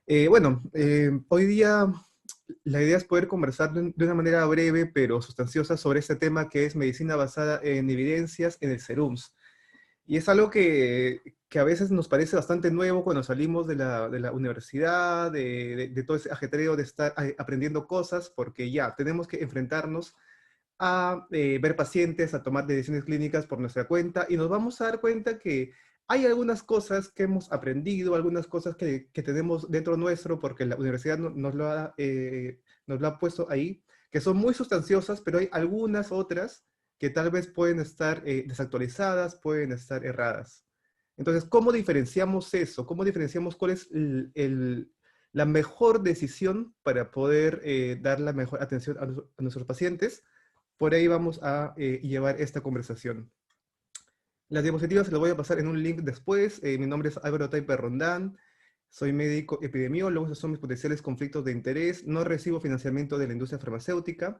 Hoy día la idea es poder conversar de una manera breve pero sustanciosa sobre este tema que es medicina basada en evidencias en el SERUMS. Y es algo que a veces nos parece bastante nuevo cuando salimos de la universidad, de todo ese ajetreo de estar aprendiendo cosas, porque ya tenemos que enfrentarnos a ver pacientes, a tomar decisiones clínicas por nuestra cuenta y nos vamos a dar cuenta que hay algunas cosas que hemos aprendido, algunas cosas que tenemos dentro nuestro porque la universidad nos lo ha puesto ahí, que son muy sustanciosas, pero hay algunas otras que tal vez pueden estar desactualizadas, pueden estar erradas. Entonces, ¿cómo diferenciamos eso? ¿Cómo diferenciamos cuál es la mejor decisión para poder dar la mejor atención a nuestros pacientes? Por ahí vamos a llevar esta conversación. Las diapositivas se las voy a pasar en un link después. Mi nombre es Álvaro Taiper Rondán. Soy médico epidemiólogo. Esos son mis potenciales conflictos de interés. No recibo financiamiento de la industria farmacéutica.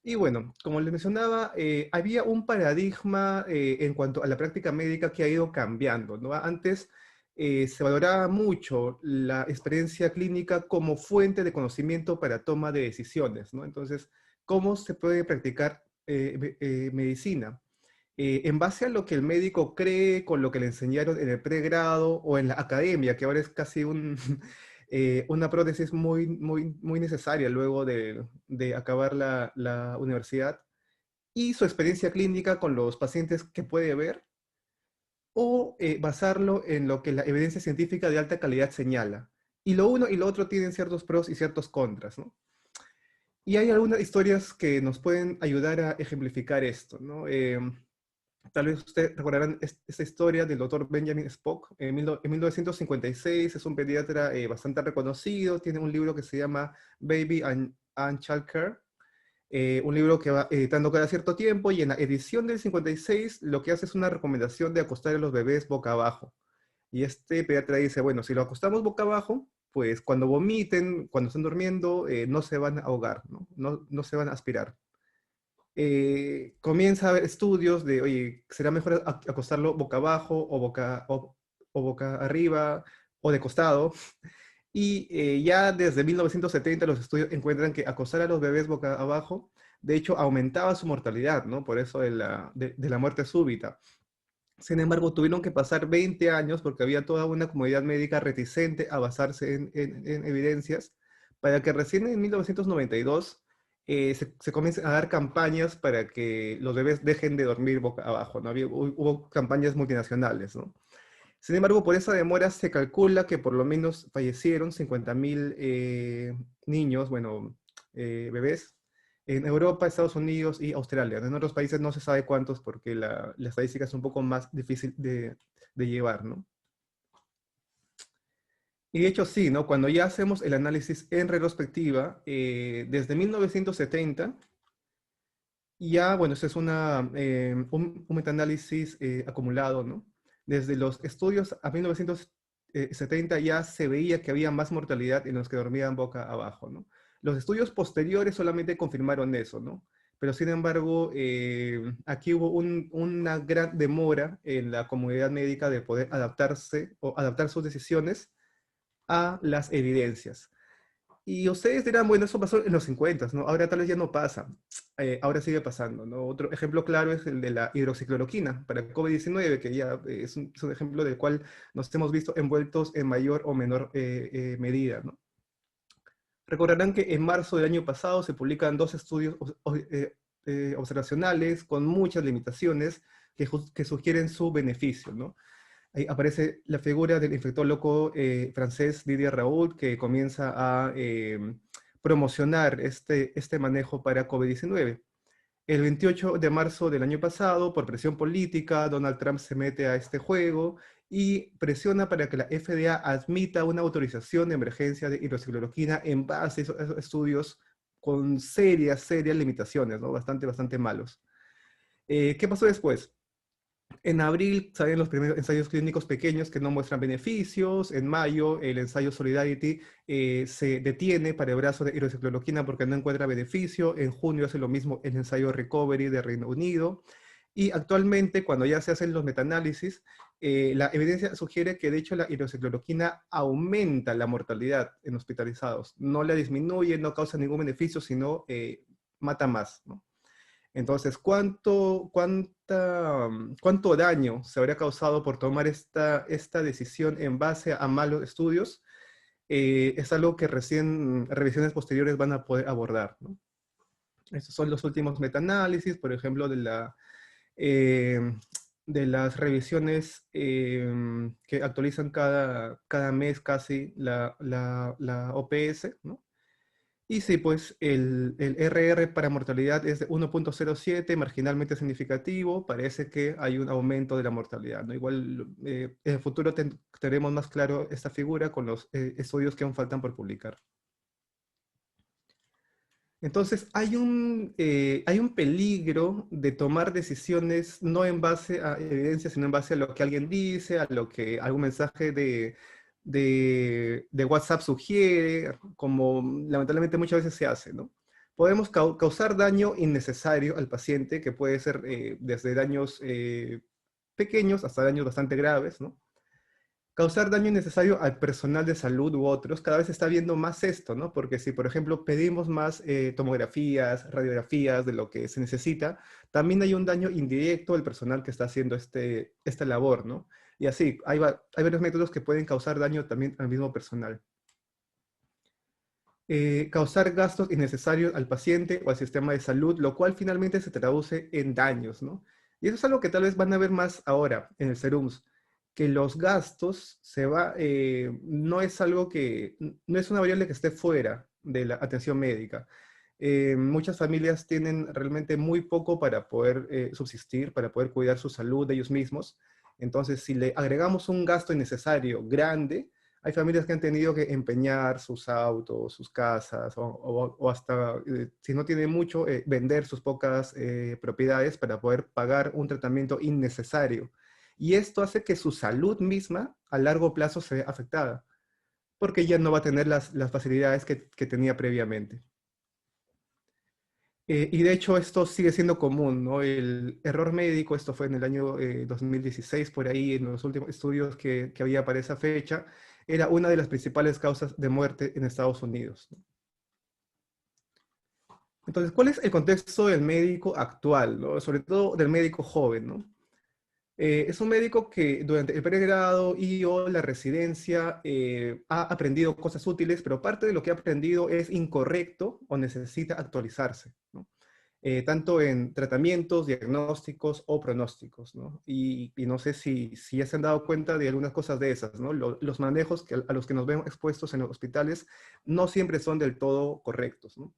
Y bueno, como les mencionaba, había un paradigma en cuanto a la práctica médica que ha ido cambiando, ¿no? Antes se valoraba mucho la experiencia clínica como fuente de conocimiento para toma de decisiones, ¿no? Entonces, ¿cómo se puede practicar medicina? En base a lo que el médico cree, con lo que le enseñaron en el pregrado o en la academia, que ahora es casi una prótesis muy necesaria luego de acabar la universidad, y su experiencia clínica con los pacientes que puede ver, o basarlo en lo que la evidencia científica de alta calidad señala. Y lo uno y lo otro tienen ciertos pros y ciertos contras, ¿no? Y hay algunas historias que nos pueden ayudar a ejemplificar esto, ¿no? Tal vez ustedes recordarán esta historia del doctor Benjamin Spock. En 1956 es un pediatra bastante reconocido, tiene un libro que se llama Baby and Child Care, un libro que va editando cada cierto tiempo, y en la edición del 56 lo que hace es una recomendación de acostar a los bebés boca abajo. Y este pediatra dice, bueno, si lo acostamos boca abajo, pues cuando vomiten, cuando están durmiendo, no se van a ahogar, ¿no? No se van a aspirar. Comienza a haber estudios de, oye, ¿será mejor acostarlo boca abajo o boca arriba o de costado? Y ya desde 1970 los estudios encuentran que acostar a los bebés boca abajo, de hecho, aumentaba su mortalidad, ¿no? Por eso de la muerte súbita. Sin embargo, tuvieron que pasar 20 años porque había toda una comunidad médica reticente a basarse en evidencias, para que recién en 1992 se comiencen a dar campañas para que los bebés dejen de dormir boca abajo, ¿no? Hubo campañas multinacionales, ¿no? Sin embargo, por esa demora se calcula que por lo menos fallecieron 50.000 niños, bueno, bebés, en Europa, Estados Unidos y Australia. En otros países no se sabe cuántos porque la estadística es un poco más difícil de llevar, ¿no? Y de hecho sí, ¿no? Cuando ya hacemos el análisis en retrospectiva, desde 1970, ya, bueno, ese es un metaanálisis acumulado, ¿no? Desde los estudios a 1970 ya se veía que había más mortalidad en los que dormían boca abajo, ¿no? Los estudios posteriores solamente confirmaron eso, ¿no? Pero sin embargo, aquí hubo una gran demora en la comunidad médica de poder adaptarse o adaptar sus decisiones a las evidencias. Y ustedes dirán, bueno, eso pasó en los 50, ¿no? Ahora tal vez ya no pasa, ahora sigue pasando, ¿no? Otro ejemplo claro es el de la hidroxicloroquina para COVID-19, que ya es un ejemplo del cual nos hemos visto envueltos en mayor o menor medida, ¿no? Recordarán que en marzo del año pasado se publican dos estudios observacionales con muchas limitaciones que sugieren su beneficio, ¿no? Ahí aparece la figura del infectólogo francés Didier Raoult, que comienza a promocionar este manejo para COVID-19. El 28 de marzo del año pasado, por presión política, Donald Trump se mete a este juego y presiona para que la FDA admita una autorización de emergencia de hidroxicloroquina en base a esos estudios con serias limitaciones, ¿no? Bastante malos. ¿Qué pasó después? En abril salen los primeros ensayos clínicos pequeños que no muestran beneficios. En mayo, el ensayo Solidarity se detiene para el brazo de hidroxicloroquina porque no encuentra beneficio. En junio hace lo mismo el ensayo Recovery de Reino Unido. Y actualmente, cuando ya se hacen los metaanálisis, la evidencia sugiere que de hecho la hidroxicloroquina aumenta la mortalidad en hospitalizados. No la disminuye, no causa ningún beneficio, sino mata más, ¿no? Entonces, ¿cuánto daño se habría causado por tomar esta decisión en base a malos estudios? Es algo que recién revisiones posteriores van a poder abordar, ¿no? Estos son los últimos metaanálisis, por ejemplo, eh, de las revisiones que actualizan cada mes casi la OPS, ¿no? Y sí, pues el RR para mortalidad es de 1,07, marginalmente significativo, parece que hay un aumento de la mortalidad, ¿no? Igual en el futuro tendremos más claro esta figura con los estudios que aún faltan por publicar. Entonces, hay un peligro de tomar decisiones no en base a evidencia, sino en base a lo que alguien dice, a lo que algún mensaje de WhatsApp sugiere, como lamentablemente muchas veces se hace, ¿no? Podemos causar daño innecesario al paciente, que puede ser desde daños pequeños hasta daños bastante graves, ¿no? Causar daño innecesario al personal de salud u otros, cada vez se está viendo más esto, ¿no? Porque si, por ejemplo, pedimos más tomografías, radiografías de lo que se necesita, también hay un daño indirecto al personal que está haciendo esta labor, ¿no? Y así, hay varios métodos que pueden causar daño también al mismo personal. Causar gastos innecesarios al paciente o al sistema de salud, lo cual finalmente se traduce en daños, ¿no? Y eso es algo que tal vez van a ver más ahora en el SERUMS, que los gastos no es algo no es una variable que esté fuera de la atención médica. Muchas familias tienen realmente muy poco para poder subsistir, para poder cuidar su salud de ellos mismos. Entonces, si le agregamos un gasto innecesario grande, hay familias que han tenido que empeñar sus autos, sus casas, o hasta, si no tienen mucho, vender sus pocas propiedades para poder pagar un tratamiento innecesario. Y esto hace que su salud misma a largo plazo se vea afectada, porque ya no va a tener las facilidades que tenía previamente. Y de hecho esto sigue siendo común, ¿no? El error médico, esto fue en el año 2016, por ahí, en los últimos estudios que había para esa fecha, era una de las principales causas de muerte en Estados Unidos, ¿no? Entonces, ¿cuál es el contexto del médico actual, ¿no? Sobre todo del médico joven, ¿no? Es un médico que durante el pregrado y o la residencia ha aprendido cosas útiles, pero parte de lo que ha aprendido es incorrecto o necesita actualizarse, ¿no? Tanto en tratamientos, diagnósticos o pronósticos, ¿no? Y no sé si ya se han dado cuenta de algunas cosas de esas, ¿no? Los manejos a los que nos vemos expuestos en los hospitales no siempre son del todo correctos, ¿no?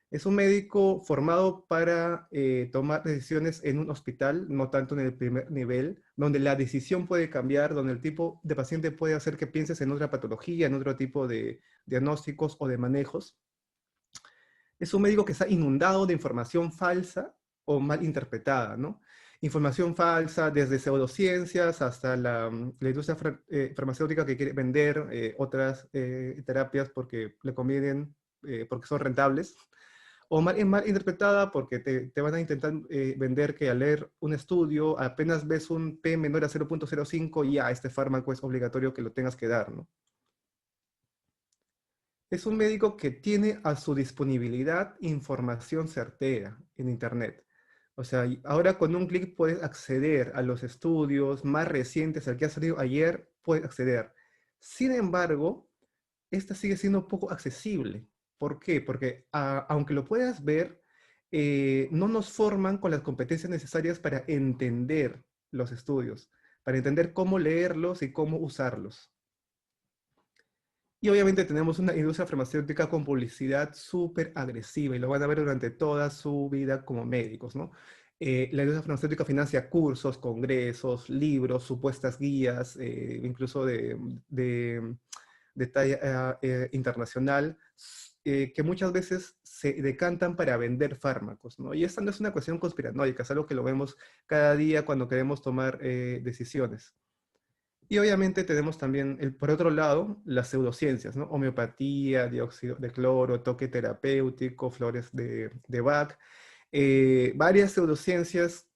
Es un médico formado para tomar decisiones en un hospital, no tanto en el primer nivel, donde la decisión puede cambiar, donde el tipo de paciente puede hacer que pienses en otra patología, en otro tipo de diagnósticos o de manejos. Es un médico que está inundado de información falsa o mal interpretada, ¿no? Información falsa desde pseudociencias hasta la industria farmacéutica que quiere vender otras terapias porque le convienen, porque son rentables, o mal interpretada porque te van a intentar vender que al leer un estudio apenas ves un P menor a 0,05 y ya este fármaco es obligatorio que lo tengas que dar, ¿no? Es un médico que tiene a su disponibilidad información certera en Internet. O sea, ahora con un clic puedes acceder a los estudios más recientes, al que ha salido ayer, puedes acceder. Sin embargo, esta sigue siendo poco accesible. ¿Por qué? Porque aunque lo puedas ver, no nos forman con las competencias necesarias para entender los estudios, para entender cómo leerlos y cómo usarlos. Y obviamente tenemos una industria farmacéutica con publicidad súper agresiva y lo van a ver durante toda su vida como médicos, ¿no? La industria farmacéutica financia cursos, congresos, libros, supuestas guías, incluso de talla internacional, que muchas veces se decantan para vender fármacos, ¿no? Y esta no es una cuestión conspiranoica, es algo que lo vemos cada día cuando queremos tomar decisiones. Y obviamente tenemos también, por otro lado, las pseudociencias, ¿no? Homeopatía, dióxido de cloro, toque terapéutico, flores de Bach, varias pseudociencias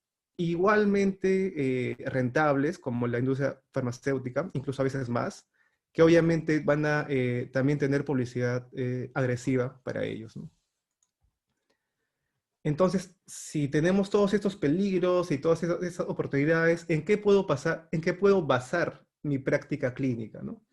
igualmente rentables como la industria farmacéutica, incluso a veces más, que obviamente van a también tener publicidad agresiva para ellos, ¿no? Entonces, si tenemos todos estos peligros y todas esas oportunidades, ¿en qué puedo pasar, en qué puedo basar mi práctica clínica, ¿no?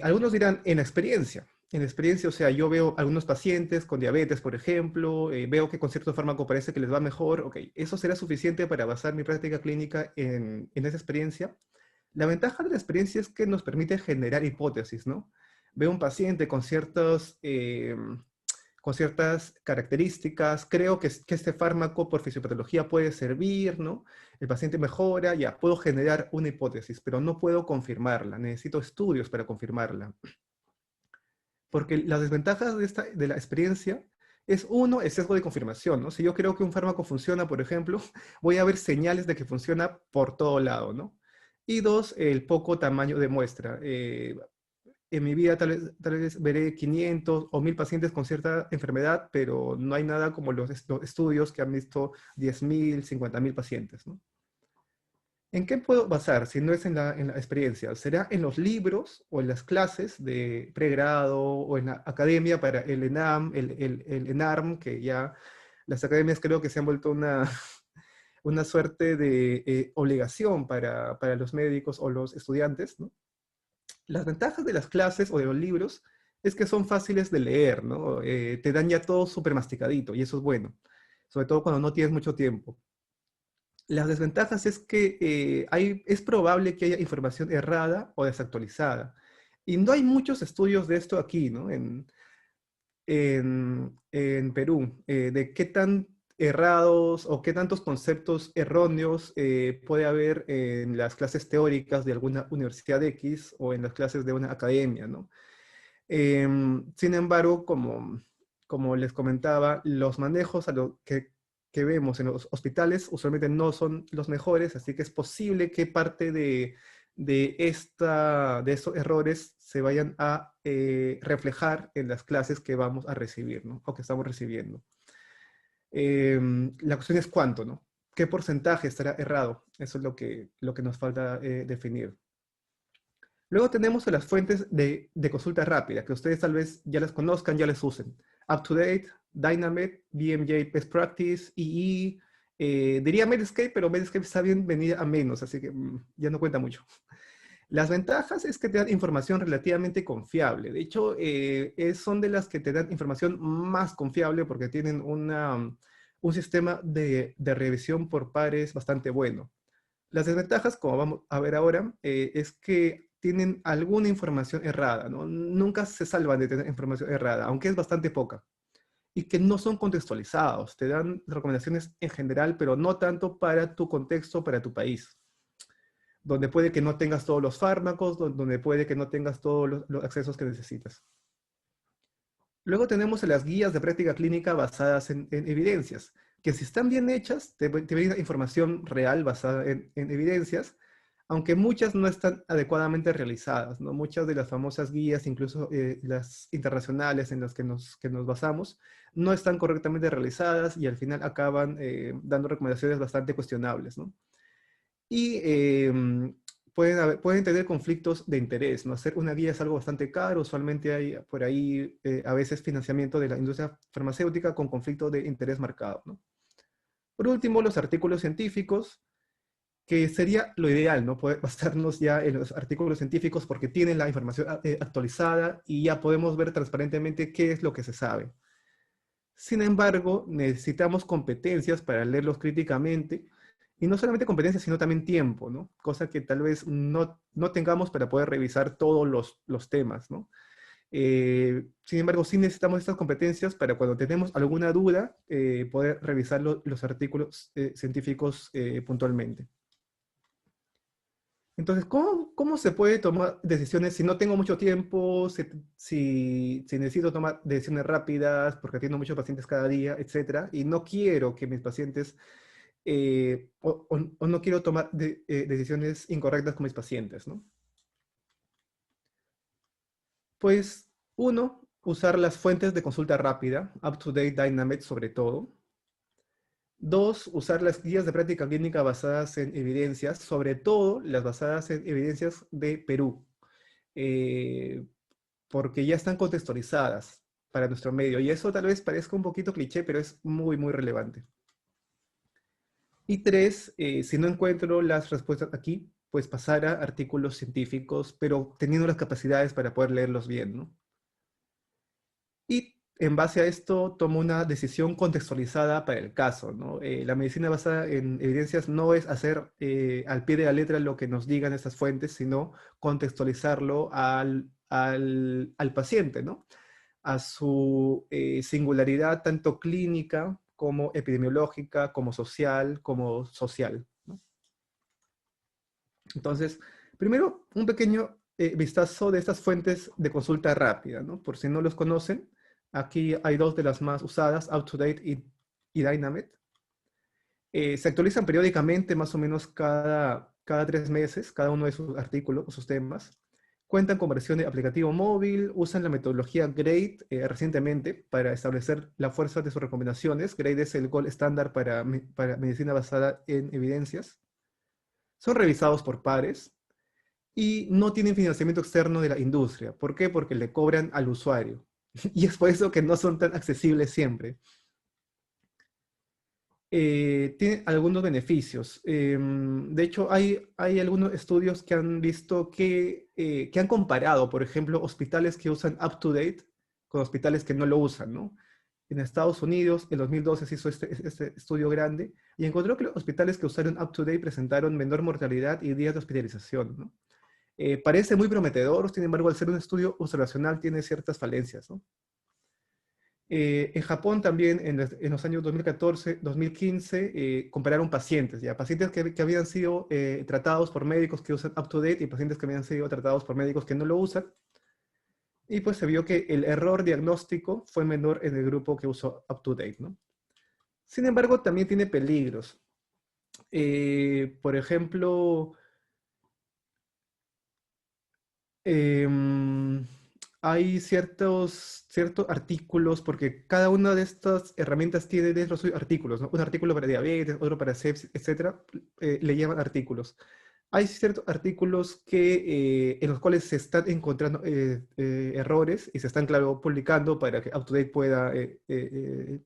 Algunos dirán en la experiencia. En la experiencia, o sea, yo veo algunos pacientes con diabetes, por ejemplo, veo que con cierto fármaco parece que les va mejor. Ok, ¿eso será suficiente para basar mi práctica clínica en esa experiencia? La ventaja de la experiencia es que nos permite generar hipótesis, ¿no? Veo un paciente con ciertas características, creo que este fármaco por fisiopatología puede servir, ¿no? El paciente mejora, ya, puedo generar una hipótesis, pero no puedo confirmarla, necesito estudios para confirmarla. Porque las desventajas de la experiencia es, uno, el sesgo de confirmación, ¿no? Si yo creo que un fármaco funciona, por ejemplo, voy a ver señales de que funciona por todo lado, ¿no? Y dos, el poco tamaño de muestra. En mi vida tal vez veré 500 o 1000 pacientes con cierta enfermedad, pero no hay nada como los estudios que han visto 10.000, 50.000 pacientes, ¿no? ¿En qué puedo basar si no es en la experiencia? ¿Será en los libros o en las clases de pregrado o en la academia para el ENAM, el ENARM, que ya las academias creo que se han vuelto una, una suerte de obligación para los médicos o los estudiantes, ¿no? Las ventajas de las clases o de los libros es que son fáciles de leer, ¿no? Te dan ya todo súper masticadito y eso es bueno, sobre todo cuando no tienes mucho tiempo. Las desventajas es que es probable que haya información errada o desactualizada. Y no hay muchos estudios de esto aquí, ¿no? En Perú, de qué tan errados o qué tantos conceptos erróneos puede haber en las clases teóricas de alguna universidad X o en las clases de una academia, ¿no? Sin embargo, como les comentaba, los manejos que vemos en los hospitales usualmente no son los mejores, así que es posible que parte de estos errores se vayan a reflejar en las clases que vamos a recibir, ¿no? O que estamos recibiendo. La cuestión es cuánto, ¿no? ¿Qué porcentaje estará errado? Eso es lo que nos falta definir. Luego tenemos las fuentes de consulta rápida, que ustedes tal vez ya las conozcan, ya las usen. UpToDate, Dynamed, BMJ Best Practice, EE, diría Medscape, pero Medscape está bien venida a menos, así que ya no cuenta mucho. Las ventajas es que te dan información relativamente confiable. De hecho, son de las que te dan información más confiable porque tienen un sistema de revisión por pares bastante bueno. Las desventajas, como vamos a ver ahora, es que tienen alguna información errada, ¿no? Nunca se salvan de tener información errada, aunque es bastante poca. Y que no son contextualizados. Te dan recomendaciones en general, pero no tanto para tu contexto, para tu país. Donde puede que no tengas todos los fármacos, donde puede que no tengas todos los accesos que necesitas. Luego tenemos las guías de práctica clínica basadas en evidencias, que si están bien hechas, te brindan información real basada en evidencias, aunque muchas no están adecuadamente realizadas, ¿no? Muchas de las famosas guías, incluso las internacionales en las que nos basamos, no están correctamente realizadas y al final acaban dando recomendaciones bastante cuestionables, ¿no? Y pueden tener conflictos de interés, ¿no? Hacer una guía es algo bastante caro, usualmente hay por ahí a veces financiamiento de la industria farmacéutica con conflicto de interés marcado, ¿no? Por último, los artículos científicos, que sería lo ideal, ¿no? Poder basarnos ya en los artículos científicos porque tienen la información actualizada y ya podemos ver transparentemente qué es lo que se sabe. Sin embargo, necesitamos competencias para leerlos críticamente, y no solamente competencias, sino también tiempo, ¿no? Cosa que tal vez no tengamos para poder revisar todos los temas, ¿no? Sin embargo, sí necesitamos estas competencias para cuando tenemos alguna duda, poder revisar los artículos científicos puntualmente. Entonces, ¿cómo se puede tomar decisiones si no tengo mucho tiempo, si necesito tomar decisiones rápidas porque atiendo muchos pacientes cada día, etcétera, y no quiero que mis pacientes, o no quiero tomar decisiones incorrectas con mis pacientes, ¿no? Pues, usar las fuentes de consulta rápida, UpToDate, Dynamed sobre todo. Dos, usar las guías de práctica clínica basadas en evidencias, sobre todo las basadas en evidencias de Perú, eh, porque ya están contextualizadas para nuestro medio. Y eso tal vez parezca un poquito cliché, pero es muy, muy relevante. Y tres, si no encuentro las respuestas aquí, pues pasar a artículos científicos, pero teniendo las capacidades para poder leerlos bien, ¿no? Y en base a esto tomo una decisión contextualizada para el caso, ¿no? La medicina basada en evidencias no es hacer al pie de la letra lo que nos digan estas fuentes, sino contextualizarlo al paciente, ¿no? A su singularidad tanto clínica como epidemiológica, como social, ¿no? Entonces, primero, un pequeño vistazo de estas fuentes de consulta rápida, ¿no? Por si no los conocen, aquí hay dos de las más usadas, UpToDate y Dynamed. Se actualizan periódicamente, más o menos cada 3 meses, cada uno de sus artículos o sus temas. Cuentan con versión de aplicativo móvil, usan la metodología GRADE recientemente para establecer la fuerza de sus recomendaciones. GRADE es el gold estándar para medicina basada en evidencias. Son revisados por pares y no tienen financiamiento externo de la industria. ¿Por qué? Porque le cobran al usuario. Y es por eso que no son tan accesibles siempre. Tiene algunos beneficios. De hecho, hay algunos estudios que han visto que han comparado, por ejemplo, hospitales que usan UpToDate con hospitales que no lo usan, ¿no? En Estados Unidos, en 2012 se hizo este estudio grande y encontró que los hospitales que usaron UpToDate presentaron menor mortalidad y días de hospitalización, ¿no? Parece muy prometedor, sin embargo, al ser un estudio observacional tiene ciertas falencias, ¿no? En Japón también, en los años 2014, 2015, compararon pacientes, ¿ya? Pacientes que habían sido tratados por médicos que usan UpToDate y pacientes que habían sido tratados por médicos que no lo usan. Y pues se vio que el error diagnóstico fue menor en el grupo que usó UpToDate, ¿no? Sin embargo, también tiene peligros. Por ejemplo, em, hay ciertos artículos, porque cada una de estas herramientas tiene dentro sus artículos, ¿no? Un artículo para diabetes, otro para sepsis, etcétera, le llaman artículos. Hay ciertos artículos en los cuales se están encontrando errores y se están, claro, publicando para que UpToDate pueda, eh,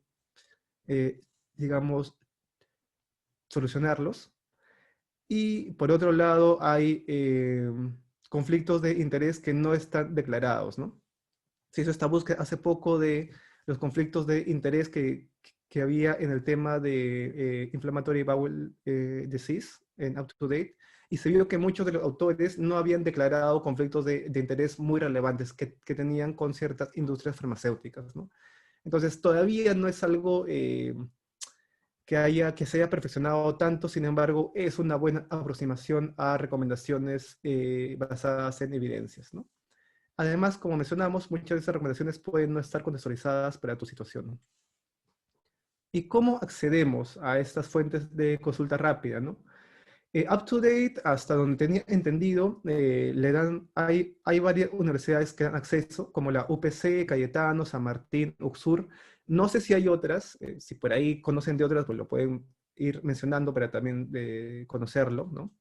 digamos, solucionarlos. Y por otro lado, hay conflictos de interés que no están declarados, ¿no? Se hizo esta búsqueda hace poco de los conflictos de interés que había en el tema de Inflammatory Bowel Disease en UpToDate, y se vio que muchos de los autores no habían declarado conflictos de interés muy relevantes que tenían con ciertas industrias farmacéuticas, ¿no? Entonces, todavía no es algo que se haya perfeccionado tanto, sin embargo, es una buena aproximación a recomendaciones basadas en evidencias, ¿no? Además, como mencionamos, muchas de esas recomendaciones pueden no estar contextualizadas para tu situación. ¿Y cómo accedemos a estas fuentes de consulta rápida, no? UpToDate, hasta donde tenía entendido, hay varias universidades que dan acceso, como la UPC, Cayetano, San Martín, UXUR. No sé si hay otras, si por ahí conocen de otras, pues lo pueden ir mencionando para también conocerlo, ¿no?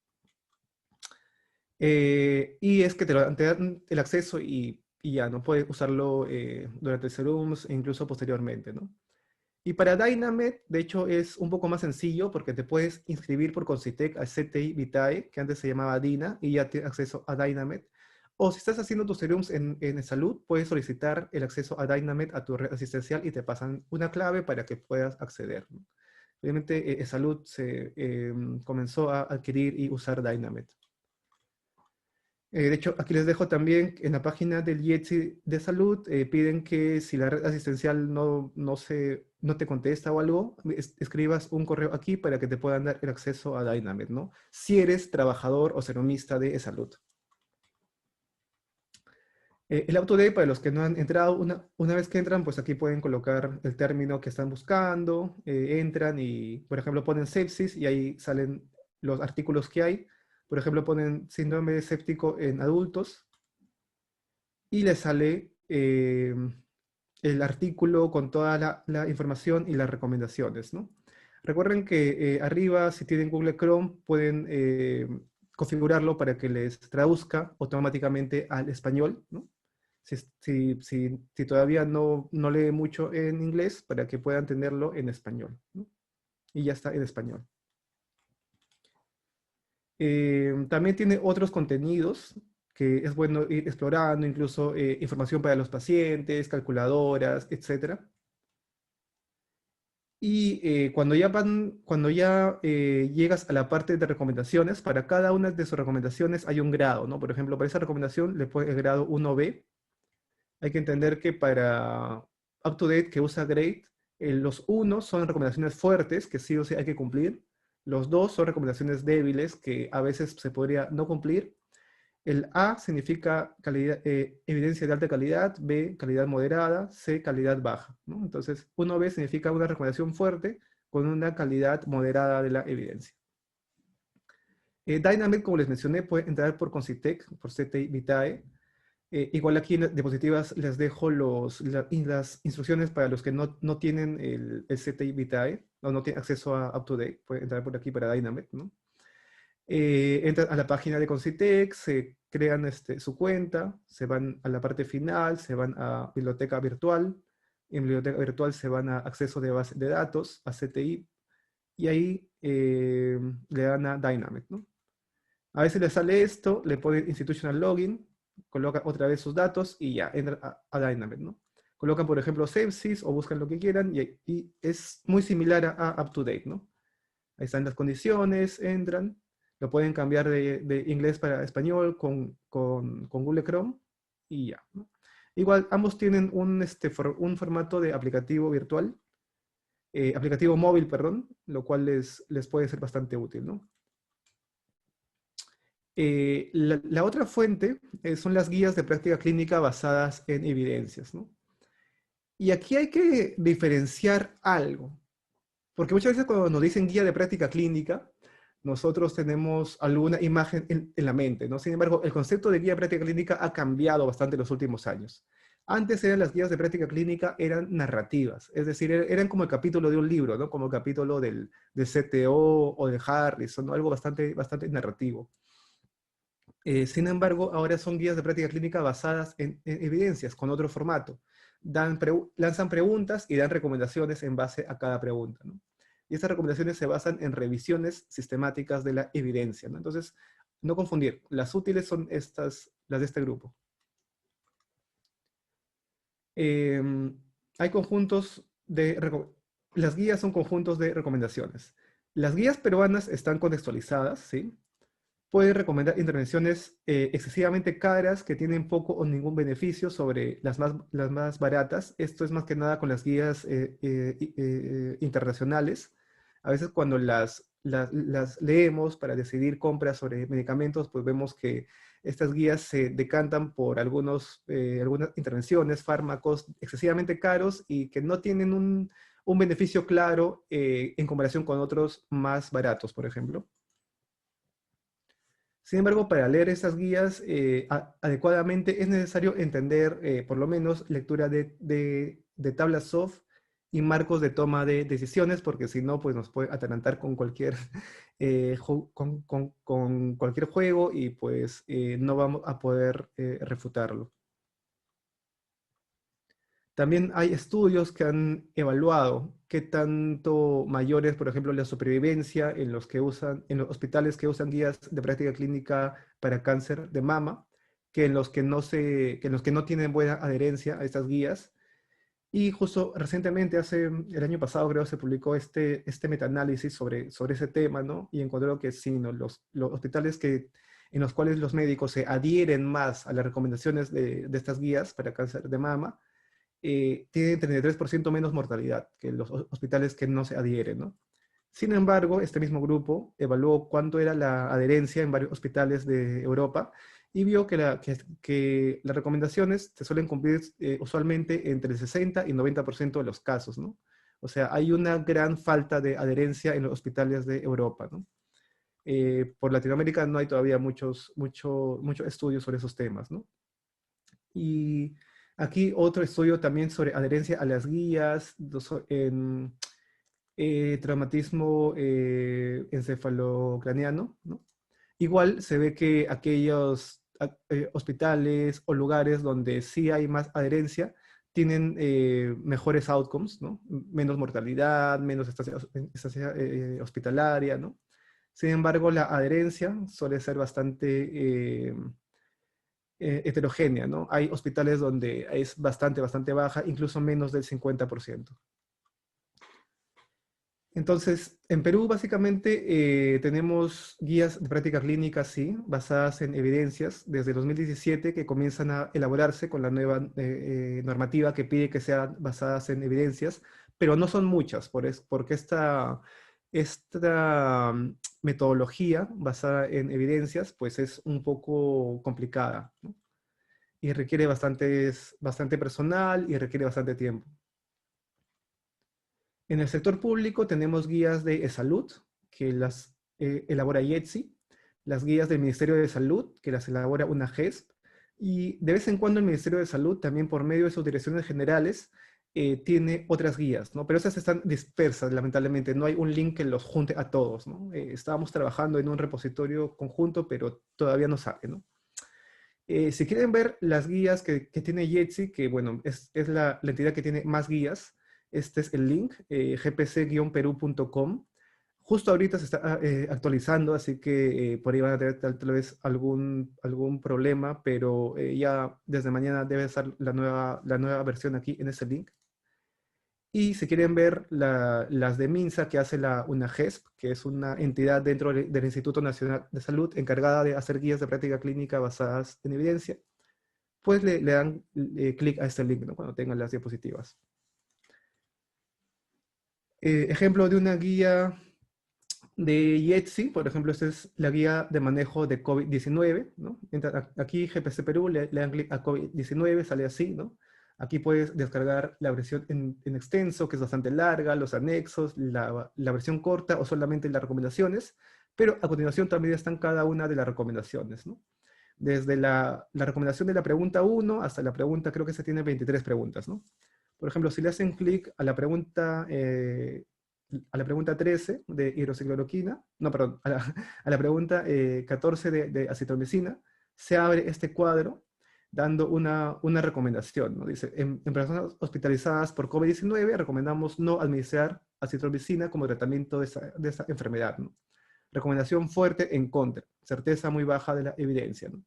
Y es que te dan el acceso y ya, no puedes usarlo durante el serums e incluso posteriormente, ¿no? Y para Dynamed, de hecho, es un poco más sencillo porque te puedes inscribir por Concitec al CTI Vitae, que antes se llamaba DINA, y ya tienes acceso a Dynamed. O si estás haciendo tus serums en salud, puedes solicitar el acceso a Dynamed a tu red asistencial y te pasan una clave para que puedas acceder, ¿no? Obviamente, salud se comenzó a adquirir y usar Dynamed. De hecho, aquí les dejo también en la página del IETSI de salud, piden que si la red asistencial no te contesta o algo, escribas un correo aquí para que te puedan dar el acceso a Dynamed, ¿no? Si eres trabajador o serumista de salud. El AutoDay, para los que no han entrado, una vez que entran, pues aquí pueden colocar el término que están buscando, entran y, por ejemplo, ponen sepsis y ahí salen los artículos que hay. Por ejemplo, ponen síndrome séptico en adultos y les sale el artículo con toda la información y las recomendaciones, ¿no? Recuerden que arriba, si tienen Google Chrome, pueden configurarlo para que les traduzca automáticamente al español, ¿no? Si todavía no lee mucho en inglés, para que puedan tenerlo en español, ¿no? Y ya está en español. También tiene otros contenidos que es bueno ir explorando, incluso información para los pacientes, calculadoras, etcétera. Y cuando ya llegas a la parte de recomendaciones, para cada una de sus recomendaciones hay un grado, ¿no? Por ejemplo, para esa recomendación le pones el grado 1B. Hay que entender que para UpToDate, que usa Grade, los unos son recomendaciones fuertes, que sí o sí hay que cumplir. Los dos son recomendaciones débiles, que a veces se podría no cumplir. El A significa evidencia de alta calidad, B, calidad moderada, C, calidad baja, ¿no? Entonces, 1B significa una recomendación fuerte con una calidad moderada de la evidencia. Dynamic, como les mencioné, puede entrar por Concitec, por CTI Vitae. Igual aquí en diapositivas les dejo las instrucciones para los que no tienen el CTI Vitae o no tienen acceso a UpToDate. Pueden entrar por aquí para Dynamic, ¿no? Entran a la página de Concitec, se crean su cuenta, se van a la parte final, se van a biblioteca virtual, en biblioteca virtual se van a acceso de base de datos, a CTI, y ahí le dan a Dynamic, ¿no? A veces le sale esto, le ponen Institutional Login, colocan otra vez sus datos y ya, entran a Dynamic, ¿no? Colocan, por ejemplo, Sepsis o buscan lo que quieran y es muy similar a UpToDate, ¿no? Ahí están las condiciones, entran, lo pueden cambiar de inglés para español con Google Chrome y ya, ¿no? Igual, ambos tienen un formato de aplicativo virtual, aplicativo móvil, perdón, lo cual les puede ser bastante útil, ¿no? La otra fuente son las guías de práctica clínica basadas en evidencias, ¿no? Y aquí hay que diferenciar algo, porque muchas veces cuando nos dicen guía de práctica clínica, nosotros tenemos alguna imagen en la mente, ¿no? Sin embargo, el concepto de guía de práctica clínica ha cambiado bastante en los últimos años. Antes las guías de práctica clínica eran narrativas, es decir, eran como el capítulo de un libro, ¿no? Como el capítulo del CTO o de Harrison, ¿no? Algo bastante narrativo. Sin embargo, ahora son guías de práctica clínica basadas en evidencias, con otro formato. Lanzan preguntas y dan recomendaciones en base a cada pregunta, ¿no? Y estas recomendaciones se basan en revisiones sistemáticas de la evidencia, ¿no? Entonces, no confundir, las útiles son las de este grupo. Hay las guías son conjuntos de recomendaciones. Las guías peruanas están contextualizadas, ¿sí? Puede recomendar intervenciones excesivamente caras que tienen poco o ningún beneficio sobre las más baratas. Esto es más que nada con las guías internacionales. A veces cuando las leemos para decidir compras sobre medicamentos, pues vemos que estas guías se decantan por algunas intervenciones, fármacos excesivamente caros y que no tienen un beneficio claro en comparación con otros más baratos, por ejemplo. Sin embargo, para leer esas guías adecuadamente es necesario entender por lo menos lectura de tablas soft y marcos de toma de decisiones, porque si no, pues nos puede atarantar con cualquier, con cualquier juego y pues no vamos a poder refutarlo. También hay estudios que han evaluado qué tanto mayor es, por ejemplo, la supervivencia en en los hospitales que usan guías de práctica clínica para cáncer de mama, que en los que en los que no tienen buena adherencia a estas guías. Y justo recientemente, el año pasado creo, se publicó este metaanálisis sobre ese tema, ¿no? Y encontró que sí, ¿no? Los hospitales en los cuales los médicos se adhieren más a las recomendaciones de estas guías para cáncer de mama, tienen 33% menos mortalidad que los hospitales que no se adhieren, ¿no? Sin embargo, este mismo grupo evaluó cuánto era la adherencia en varios hospitales de Europa y vio que las recomendaciones se suelen cumplir usualmente entre el 60 y 90% de los casos, ¿no? O sea, hay una gran falta de adherencia en los hospitales de Europa, ¿no? Por Latinoamérica no hay todavía muchos estudios sobre esos temas, ¿no? Y aquí otro estudio también sobre adherencia a las guías, traumatismo encefalocraniano, ¿no? Igual se ve que aquellos hospitales o lugares donde sí hay más adherencia tienen mejores outcomes, ¿no? Menos mortalidad, menos estancia hospitalaria, ¿no? Sin embargo, la adherencia suele ser bastante heterogénea, ¿no? Hay hospitales donde es bastante baja, incluso menos del 50%. Entonces, en Perú básicamente tenemos guías de práctica clínica, sí, basadas en evidencias desde 2017 que comienzan a elaborarse con la nueva normativa que pide que sean basadas en evidencias, pero no son muchas, porque esta metodología basada en evidencias pues es un poco complicada, ¿no? Y requiere bastante personal y requiere bastante tiempo. En el sector público tenemos guías de salud, que las elabora IETSI, las guías del Ministerio de Salud, que las elabora una GESP, y de vez en cuando el Ministerio de Salud, también por medio de sus direcciones generales, tiene otras guías, ¿no? Pero esas están dispersas, lamentablemente, no hay un link que los junte a todos, ¿no? Estábamos trabajando en un repositorio conjunto, pero todavía no sale, ¿no? Si quieren ver las guías que tiene IETSI, que bueno, es la entidad que tiene más guías, este es el link, gpc-peru.com. Justo ahorita se está actualizando, así que por ahí van a tener tal vez algún problema, pero ya desde mañana debe estar la nueva versión aquí en ese link. Y si quieren ver las de MINSA que hace una GESP, que es una entidad dentro del Instituto Nacional de Salud encargada de hacer guías de práctica clínica basadas en evidencia, pues le dan clic a este link, ¿no? Cuando tengan las diapositivas. Ejemplo de una guía de IETSI, por ejemplo, esta es la guía de manejo de COVID-19, ¿no? Aquí GPC Perú, le dan clic a COVID-19, sale así, ¿no? Aquí puedes descargar la versión en extenso, que es bastante larga, los anexos, la versión corta o solamente las recomendaciones, pero a continuación también están cada una de las recomendaciones, ¿no? Desde la recomendación de la pregunta 1 hasta la pregunta, creo que se tiene 23 preguntas, ¿no? Por ejemplo, si le hacen clic a la pregunta 13 de hidroxicloroquina, no, perdón, a la pregunta 14 de acitromicina, se abre este cuadro dando una recomendación, ¿no? Dice, en personas hospitalizadas por COVID-19 recomendamos no administrar acitromicina como tratamiento de esa enfermedad, ¿no? Recomendación fuerte en contra, certeza muy baja de la evidencia, ¿no?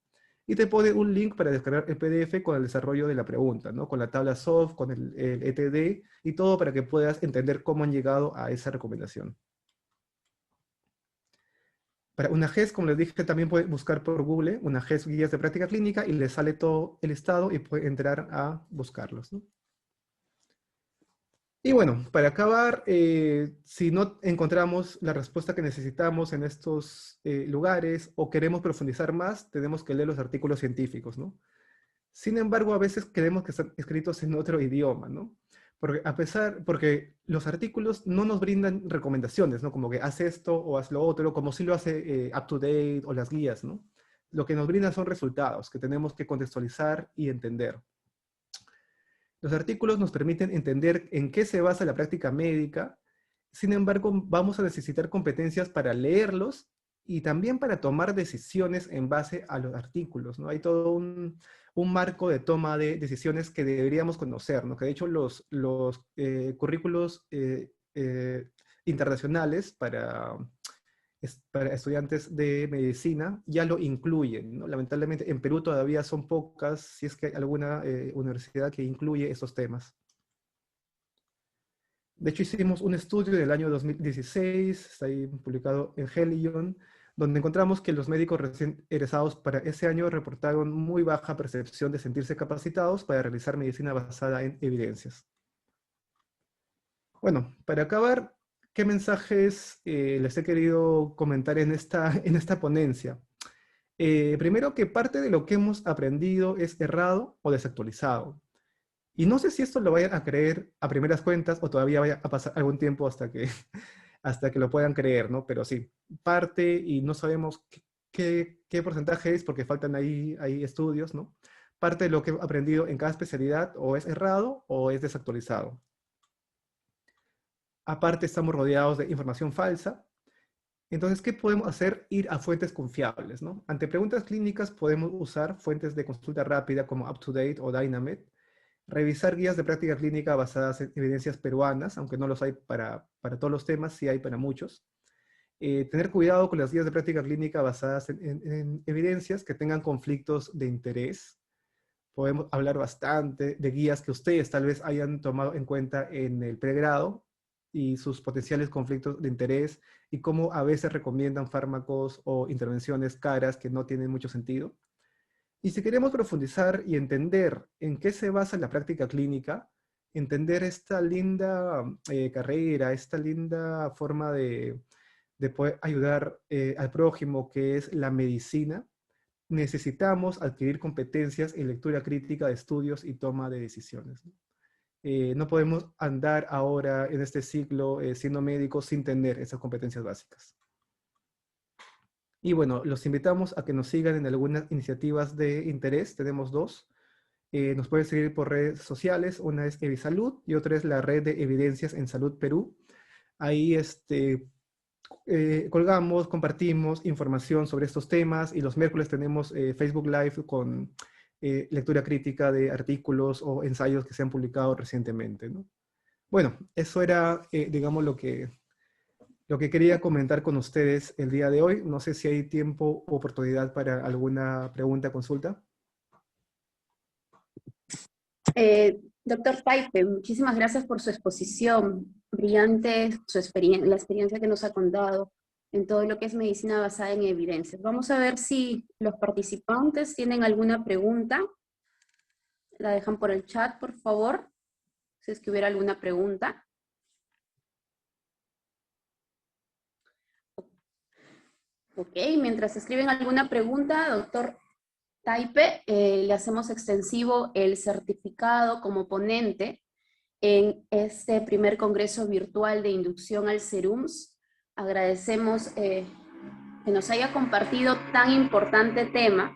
Y te pone un link para descargar el PDF con el desarrollo de la pregunta, ¿no? Con la tabla SOF, con el ETD y todo para que puedas entender cómo han llegado a esa recomendación. Para una GES, como les dije, también puede buscar por Google una GES guías de práctica clínica y le sale todo el estado y puede entrar a buscarlos, ¿no? Y bueno, para acabar, si no encontramos la respuesta que necesitamos en estos lugares o queremos profundizar más, tenemos que leer los artículos científicos, ¿no? Sin embargo, a veces queremos que están escritos en otro idioma, ¿no? Porque los artículos no nos brindan recomendaciones, ¿no? Como que haz esto o haz lo otro, como si lo hace Up to Date o las guías, ¿no? Lo que nos brindan son resultados que tenemos que contextualizar y entender. Los artículos nos permiten entender en qué se basa la práctica médica. Sin embargo, vamos a necesitar competencias para leerlos y también para tomar decisiones en base a los artículos, ¿no? Hay todo un marco de toma de decisiones que deberíamos conocer, ¿no? Que de hecho los currículos internacionales para estudiantes de medicina ya lo incluyen, ¿no? Lamentablemente en Perú todavía son pocas, si es que hay alguna universidad que incluye esos temas. De hecho hicimos un estudio del año 2016, está ahí publicado en Helion, donde encontramos que los médicos recién egresados para ese año reportaron muy baja percepción de sentirse capacitados para realizar medicina basada en evidencias. Bueno, para acabar, ¿qué mensajes les he querido comentar en esta ponencia? Primero, que parte de lo que hemos aprendido es errado o desactualizado. Y no sé si esto lo vayan a creer a primeras cuentas o todavía vaya a pasar algún tiempo hasta que lo puedan creer, ¿no? Pero sí, parte y no sabemos qué porcentaje es porque faltan ahí estudios, ¿no? Parte de lo que he aprendido en cada especialidad o es errado o es desactualizado. Aparte, estamos rodeados de información falsa. Entonces, ¿qué podemos hacer? Ir a fuentes confiables, ¿no? Ante preguntas clínicas podemos usar fuentes de consulta rápida como UpToDate o Dynamed, revisar guías de práctica clínica basadas en evidencias peruanas, aunque no los hay para todos los temas, sí hay para muchos. Tener cuidado con las guías de práctica clínica basadas en evidencias que tengan conflictos de interés. Podemos hablar bastante de guías que ustedes tal vez hayan tomado en cuenta en el pregrado y sus potenciales conflictos de interés y cómo a veces recomiendan fármacos o intervenciones caras que no tienen mucho sentido. Y si queremos profundizar y entender en qué se basa la práctica clínica, entender esta linda carrera, esta linda forma de poder ayudar al prójimo, que es la medicina, necesitamos adquirir competencias en lectura crítica de estudios y toma de decisiones. No podemos andar ahora en este ciclo siendo médicos sin tener esas competencias básicas. Y bueno, los invitamos a que nos sigan en algunas iniciativas de interés. Tenemos dos. Nos pueden seguir por redes sociales. Una es Evisalud y otra es la Red de Evidencias en Salud Perú. Ahí colgamos, compartimos información sobre estos temas y los miércoles tenemos Facebook Live con lectura crítica de artículos o ensayos que se han publicado recientemente, ¿no? Bueno, eso era, digamos, lo que quería comentar con ustedes el día de hoy. No sé si hay tiempo o oportunidad para alguna pregunta, consulta. Doctor Taipe, muchísimas gracias por su exposición. Brillante la experiencia que nos ha contado en todo lo que es medicina basada en evidencias. Vamos a ver si los participantes tienen alguna pregunta. La dejan por el chat, por favor, si es que hubiera alguna pregunta. Ok, mientras escriben alguna pregunta, doctor Taipe, le hacemos extensivo el certificado como ponente en este primer congreso virtual de inducción al SERUMS. Agradecemos que nos haya compartido tan importante tema